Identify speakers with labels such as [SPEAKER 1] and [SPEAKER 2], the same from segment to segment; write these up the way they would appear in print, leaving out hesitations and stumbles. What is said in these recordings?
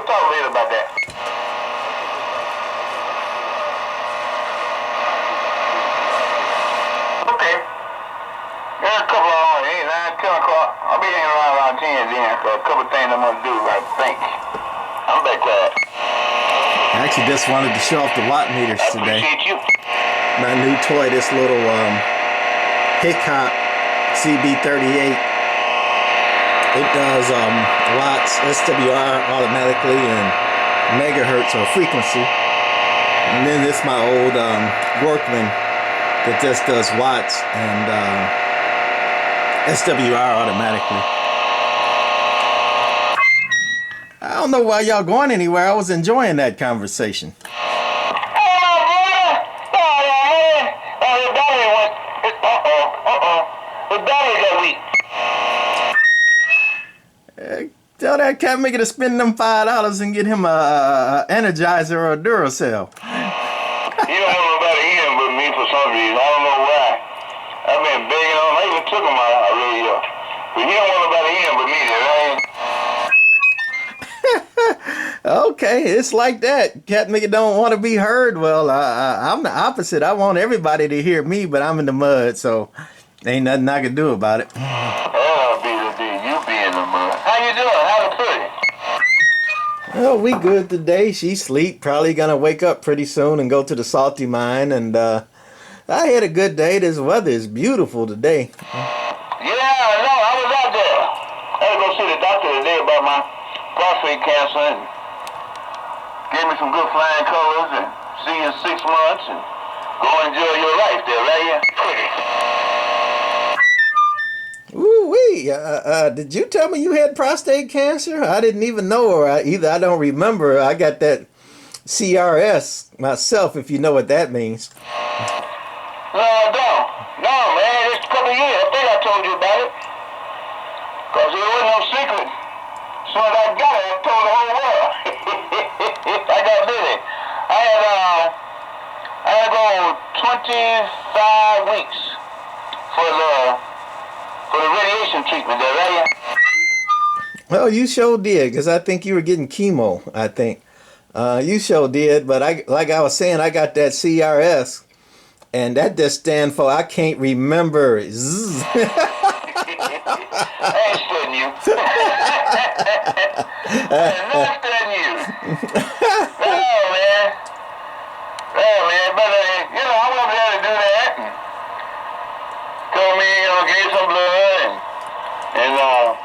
[SPEAKER 1] we'll talk later about that. Okay. There's a couple of 8, 9, 10 o'clock. I'll be hanging around 10 then. So a couple of things I'm going to do, I think. I'm back quiet.
[SPEAKER 2] I actually just wanted to show off the Wattmeters today.
[SPEAKER 1] I appreciate you.
[SPEAKER 2] My new toy, this little Hickock CB38. It does watts, SWR automatically, and megahertz or frequency. And then this my old Workman that just does watts and SWR automatically. I don't know why y'all going anywhere. I was enjoying that conversation. Tell that cat maker to spend them $5 and get him a Energizer or a Duracell.
[SPEAKER 1] He don't want nobody in but me for some reason. I don't know why. I've been begging on him. I even took him out already. But he don't want nobody in but me.
[SPEAKER 2] Okay, it's like that. Cat maker don't want to be heard. Well, I'm the opposite. I want everybody to hear me, but I'm in the mud, so ain't nothing I can do about it.
[SPEAKER 1] You be in the mud. How you doing? How's it pretty?
[SPEAKER 2] Well, we good today. She sleep. Probably gonna wake up pretty soon and go to the salty mine. And I had a good day. This weather is beautiful today.
[SPEAKER 1] Yeah, I know. I was out there. I had to go see the doctor today about my prostate cancer and gave me some good flying colors and see you in 6 months and go enjoy your life there, right? Pretty.
[SPEAKER 2] Ooh-wee. Did you tell me you had prostate cancer? I didn't even know, or either I don't remember. I got that CRS myself, if you know what that means.
[SPEAKER 1] No, I don't. No, man, it's a couple of years. I think I told you about it. Because it wasn't no secret. As soon as I got it, I told the whole world. I got busy. I had to go 25 weeks for the radiation treatment there, right?
[SPEAKER 2] Well, you sure did, because I think you were getting chemo, I think. You sure did, but like I was saying, I got that CRS, and that just stands for I can't remember. Zzz.
[SPEAKER 1] I ain't studying you. I am not studying you. Oh, man, but, I won't be able to do that. Told me, gave some blood and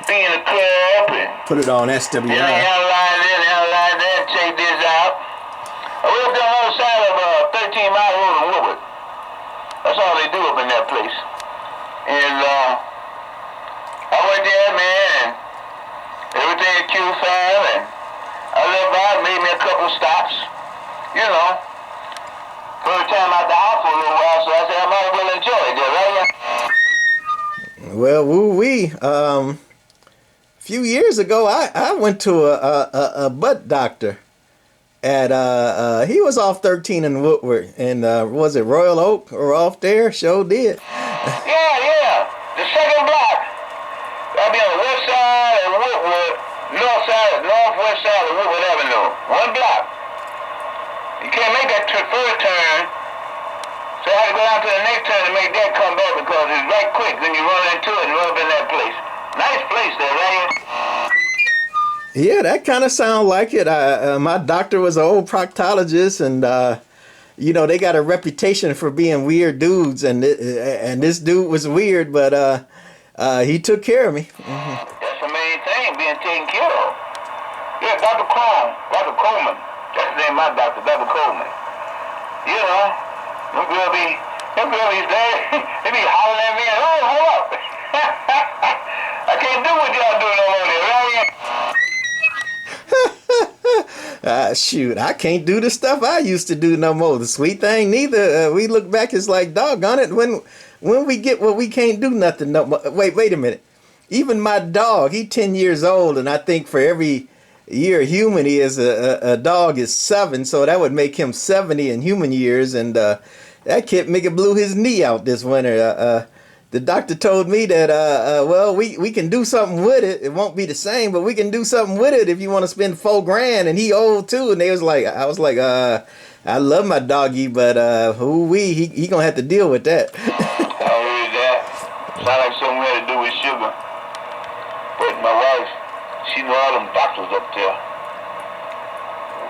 [SPEAKER 1] be in the club and
[SPEAKER 2] put it on SWR.
[SPEAKER 1] Analyze that, check this out. I went up to the other side of 13 Mile Road in Woodward. That's all they do up in that place. And I went there, man, and everything at Q5, and I left by, made me a couple stops, First time out the house for a little while, so I said I might as well enjoy it there, right?
[SPEAKER 2] Well, woo-wee. A few years ago, I went to a butt doctor at he was off 13 in Woodward, and was it Royal Oak or off there? Sure did.
[SPEAKER 1] Yeah, the second block. I'll be on the west side of Woodward, northwest side of Woodward Avenue. One block. You can't make that first turn, so I had to go down to the next turn to make that come back because it's right quick. Then you run into it and run up in that place. Nice place there, right?
[SPEAKER 2] Yeah, that kind of sounds like it. My doctor was an old proctologist, and they got a reputation for being weird dudes, and this dude was weird, but he took care of me.
[SPEAKER 1] Mm-hmm. That's the main thing, being taken care of. Yeah, Dr. Coleman. That's the name of my doctor, Dr. Coleman. Them girls be there. They be hollering at me, and hold up. I can't do what y'all do no more there, right?
[SPEAKER 2] Shoot, I can't do the stuff I used to do no more. The sweet thing, neither. We look back, it's like, doggone it, when we get what we can't do nothing no more. Wait a minute. Even my dog, he 10 years old, and I think for every year human he is, a dog is 7, so that would make him 70 in human years, and that kid blew his knee out this winter. the doctor told me that well, we can do something with it. It won't be the same, but we can do something with it if you want to spend $4,000. And he old too. And they was like, I was like, I love my doggy, but he gonna have to deal with that.
[SPEAKER 1] I heard that. Sound like something we had to do with sugar. But my wife, she know all them doctors up there.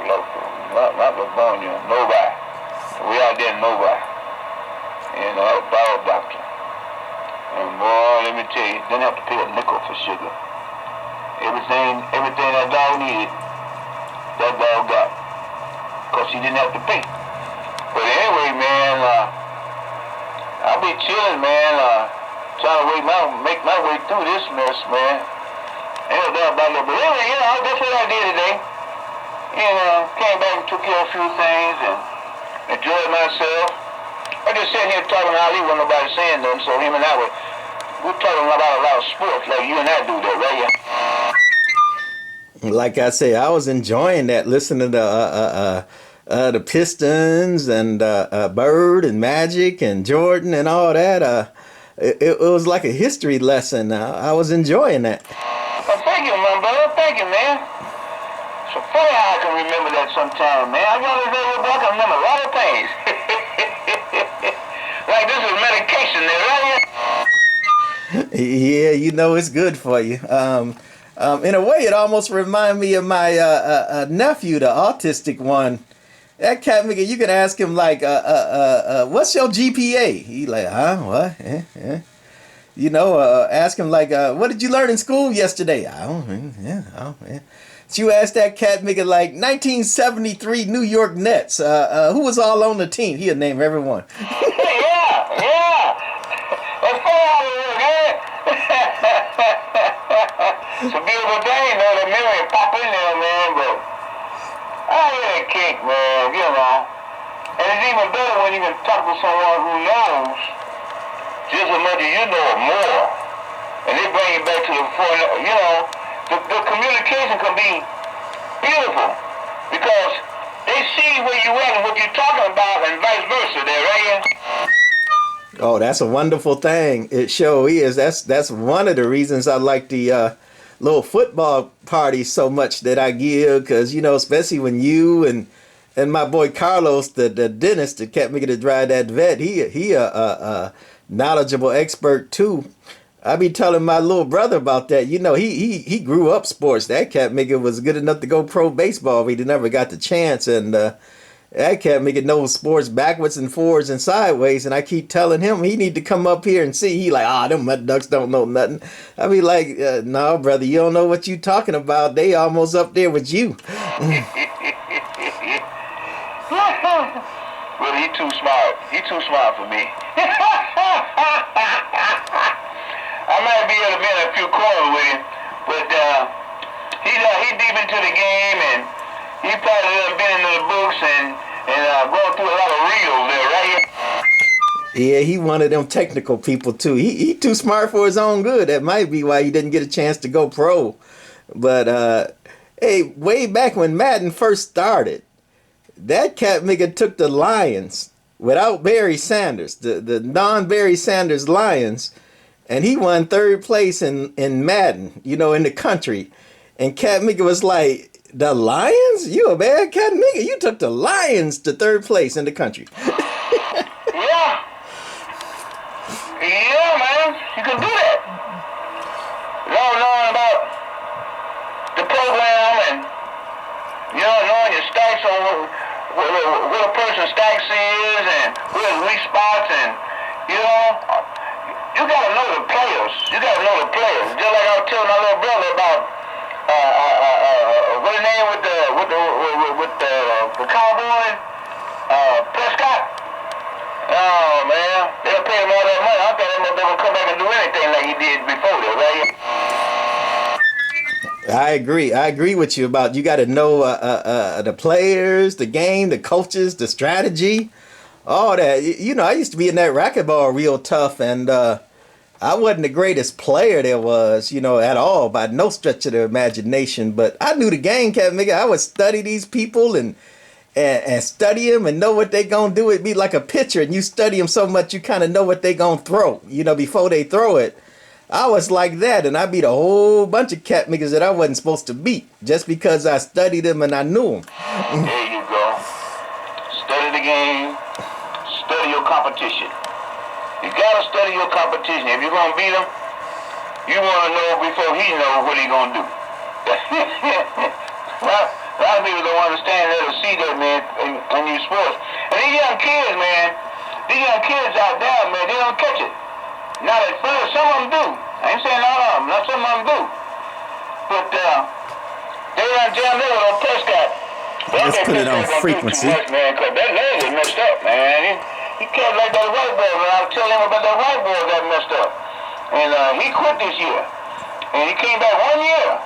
[SPEAKER 1] Not Livonia, nobody. We out there, nobody. And I had a bottle doctor. And boy, let me tell you, didn't have to pay a nickel for sugar. Everything that dog needed, that dog got. Because he didn't have to pay. But anyway, man, I be chilling, man, trying to make my way through this mess, man. Ain't no doubt about it. But anyway, that's what I did today. Came back and took care of a few things and enjoyed myself. I just sitting here talking to Ali when nobody saying nothing, so him and I we're talking about a lot of sports like you and I do that, right?
[SPEAKER 2] Like I say, I was enjoying that, listening to the Pistons and Bird and Magic and Jordan and all that. It was like a history lesson. I was enjoying that.
[SPEAKER 1] Well, thank you, my brother. Thank you, man. So funny how I can remember that sometime, man. I can remember a lot of things. Like this is medication there, right?
[SPEAKER 2] Yeah, it's good for you. In a way, it almost reminded me of my nephew, the autistic one. That cat, nigga, you can ask him like, what's your GPA? He like, huh, what? Ask him like, what did you learn in school yesterday? I don't, yeah. So you ask that cat, nigga, like 1973 New York Nets. Who was all on the team? He'll name everyone.
[SPEAKER 1] Yeah. That's funny how it works, man. It's a beautiful thing, though. The memory pop in there, man, but I hear that kick, man, And it's even better when you can talk to someone who knows just as much as you know or more. And they bring you back to the front, the communication can be beautiful because they see where you at and what you're talking about and vice versa there, right?
[SPEAKER 2] Oh, that's a wonderful thing. It sure is. That's one of the reasons I like the little football parties so much that I give, because especially when you and my boy Carlos, the dentist that kept me to drive that vet, he a knowledgeable expert too. I be telling my little brother about that. He grew up sports. That cat nigga was good enough to go pro baseball, but he never got the chance. And that cat nigga knows sports backwards and forwards and sideways. And I keep telling him he need to come up here and see. He like, them mud ducks don't know nothing. I be like, no, brother, you don't know what you talking about. They almost up there with you.
[SPEAKER 1] Well, he too smart. He too smart for me. I might be able to be in a few corners with him, but he's deep into the game, and he probably been into the books and going through a lot of reels there, right?
[SPEAKER 2] Yeah, he one of them technical people too. He too smart for his own good. That might be why he didn't get a chance to go pro. But hey, way back when Madden first started, that cat nigga took the Lions without Barry Sanders, the non-Barry Sanders Lions. And he won third place in Madden, in the country. And Cat Mika was like, the Lions? You a bad Cat Mika? You took the Lions to third place in the country.
[SPEAKER 1] Yeah, man. You can do that. Knowing about the program and, knowing your stacks on what a person's stacks is and what his weak spots and, you gotta know the players. Just like I was telling my little brother about what's his name with the Cowboy, Prescott. Oh man, they'll pay him all that money. I thought that motherfucker would come back and do anything like he did before that, right?
[SPEAKER 2] I agree with you about you got to know the players, the game, the coaches, the strategy, all that. I used to be in that racquetball real tough, and I wasn't the greatest player there was, at all, by no stretch of the imagination. But I knew the game, Cat Nigga. I would study these people and and study them and know what they gonna do. It'd be like a pitcher, and you study them so much you kind of know what they gonna throw, before they throw it. I was like that, and I beat a whole bunch of cat niggas that I wasn't supposed to beat just because I studied them and I knew them.
[SPEAKER 1] There you go. Study the game. Study your competition. You gotta study your competition. If you're gonna beat him, you wanna know before he knows what he gonna do. Well, a lot of people don't understand that or see that, man, in these sports. And these young kids, man, these young kids out there, man, they don't catch it. Not at first, some of them do. I ain't saying all of them, not some of them do. But they run jam there with a Prescott.
[SPEAKER 2] Let's put it on frequency.
[SPEAKER 1] Much, man, cause that leg is messed up, man. He can't like that white boy, man. I was telling him about that white boy that messed up. And he quit this year. And he came back 1 year.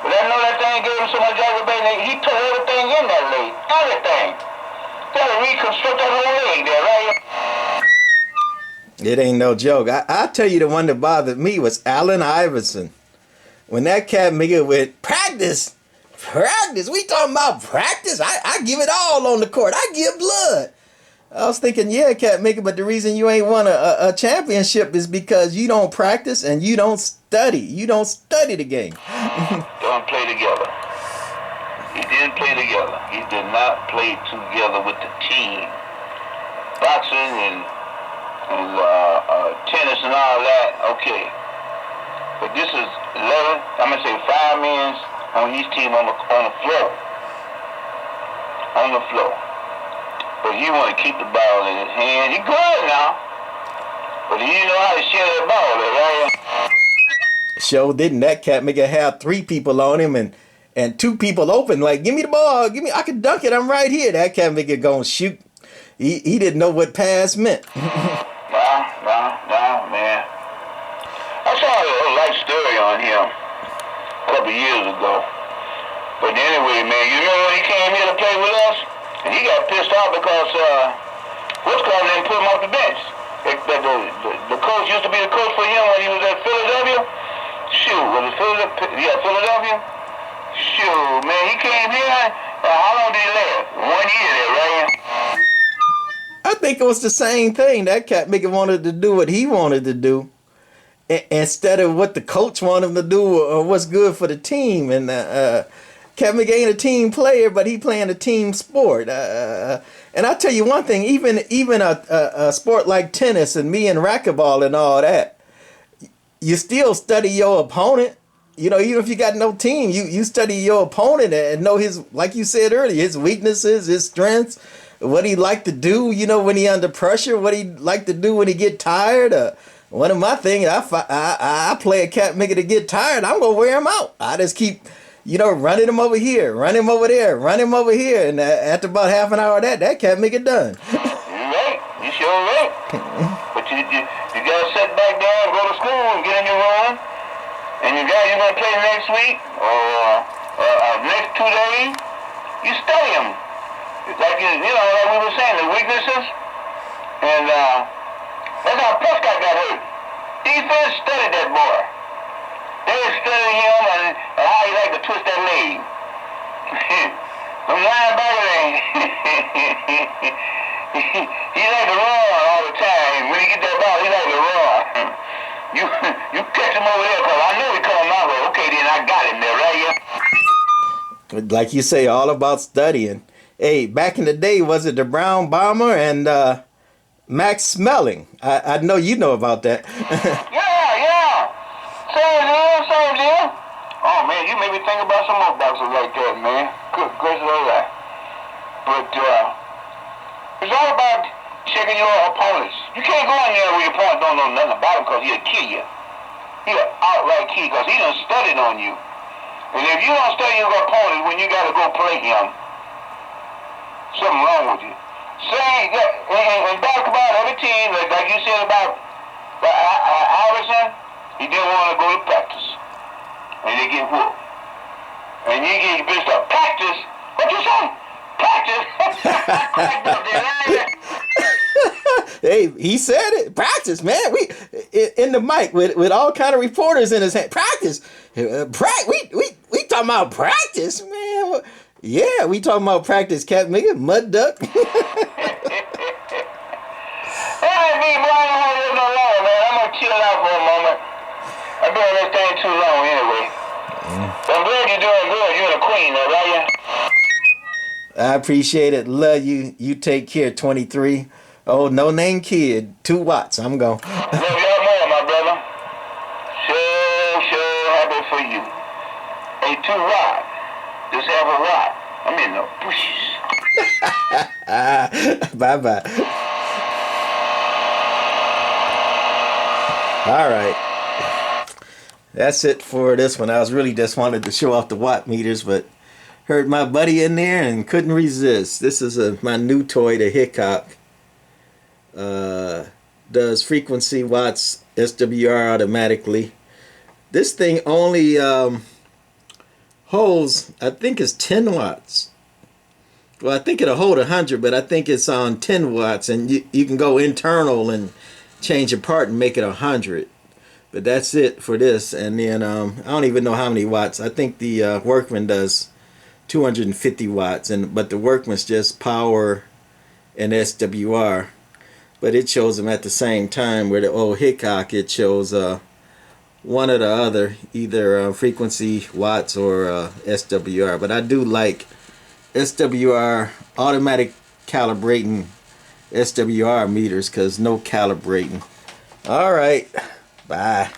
[SPEAKER 1] But I know that thing gave him so much aggravating. He tore everything in that leg. Everything. Got to reconstruct that whole leg there, right?
[SPEAKER 2] It ain't no joke. I tell you, the one that bothered me was Allen Iverson. When that cat nigga went, practice. We talking about practice? I give it all on the court. I give blood. I was thinking, yeah, cat nigga, but the reason you ain't won a championship is because you don't practice and you don't study. You don't study the game.
[SPEAKER 1] Don't play together. He didn't play together. He did not play together with the team. Boxing and tennis and all that, okay. But this is 11, I'm going to say 5 men on each team on the floor. On the floor. But he want to keep the ball in his hand. He good now. But he didn't know how to share that ball, right?
[SPEAKER 2] Sure didn't. That cat make it have 3 people on him and 2 people open. Like, give me the ball. I can dunk it. I'm right here. That cat make it go and shoot. He didn't know what pass meant.
[SPEAKER 1] Nah, man. I saw a life story on him a couple years ago. But anyway, man, you remember when he came here to play with us? And he got pissed off because Wisconsin didn't put him off the bench. The coach used to be the coach for him when he was at Philadelphia. Shoot, was it Philadelphia? Yeah, Philadelphia. Shoot, man, he came here. How long did he last? 1 year there, right?
[SPEAKER 2] I think it was the same thing. That cat nigga wanted to do what he wanted to do instead of what the coach wanted him to do or what's good for the team. And cat nigga ain't a team player, but he playing a team sport. And I tell you one thing, even a sport like tennis and me and racquetball and all that, you still study your opponent. Even if you got no team, you study your opponent and know his, like you said earlier, his weaknesses, his strengths, what he like to do, when he under pressure, what he like to do when he get tired. One of my things, I play a cat nigga to get tired, I'm going to wear him out. I just keep, running him over here, run him over there, run him over here. And after about half an hour of that cat nigga done.
[SPEAKER 1] You're right. You sure right. But you got to sit back down, go to school and get in your room. And you're going to play next week or next 2 days, you study them. It's like, like we were saying, the weaknesses. And that's how Prescott got hurt. Defense studied that boy. They studied him and how he like to twist that leg. Them linebackers, he like to run all the time. When he get that ball, he like to run. You catch him over there, because I know he coming my way. Okay, then I got him there, right?
[SPEAKER 2] Like you say, all about studying. Hey, back in the day, was it the Brown Bomber and Max Smelling? I know you know about that.
[SPEAKER 1] Yeah. Same deal. Oh, man, you made me think about some more boxers like that, man. Good gracious, all right. But it's all about checking your opponents. You can't go in there where your opponent don't know nothing about him because he'll kill you. He'll outright kill you because he done studied on you. And if you don't study your opponent when you got to go play him, something wrong with you. Say, in basketball, every team, like you said about Iverson, he didn't want to go to practice. And they get whooped. And you get pissed off. Practice? What you say? Practice?
[SPEAKER 2] Hey, he said it. Practice, man. We in the mic with all kind of reporters in his hand. Practice. We talking about practice, man. Yeah, we talking about practice, cat nigga, mud duck.
[SPEAKER 1] All right, big boy, I don't hold this no longer, man. I'm gonna chill out for a moment. I've been on this thing too long anyway. But I'm glad you're doing good. You're the queen, though, right?
[SPEAKER 2] I appreciate it. Love you. You take care, 23. Oh, no name kid. 2 watts. I'm gone.
[SPEAKER 1] Love y'all more, my brother. Sure happy for you. Hey, 2 watt. Just have a watt. I'm in the bushes.
[SPEAKER 2] Bye-bye. All right. That's it for this one. I was really just wanted to show off the watt meters, but heard my buddy in there and couldn't resist. This is my new toy, the Hickock. Does frequency watts SWR automatically. This thing only holds, I think it's 10 watts. Well, I think it'll hold 100, but I think it's on 10 watts, and you can go internal and change a part and make it 100. But that's it for this. And then I don't even know how many watts. I think the Workman does 250 watts, but the Workman's just power and SWR. But it shows them at the same time. Where the old Hickock, it shows one or the other, either frequency watts or SWR. But I do like SWR, automatic calibrating SWR meters, because no calibrating. All right, bye.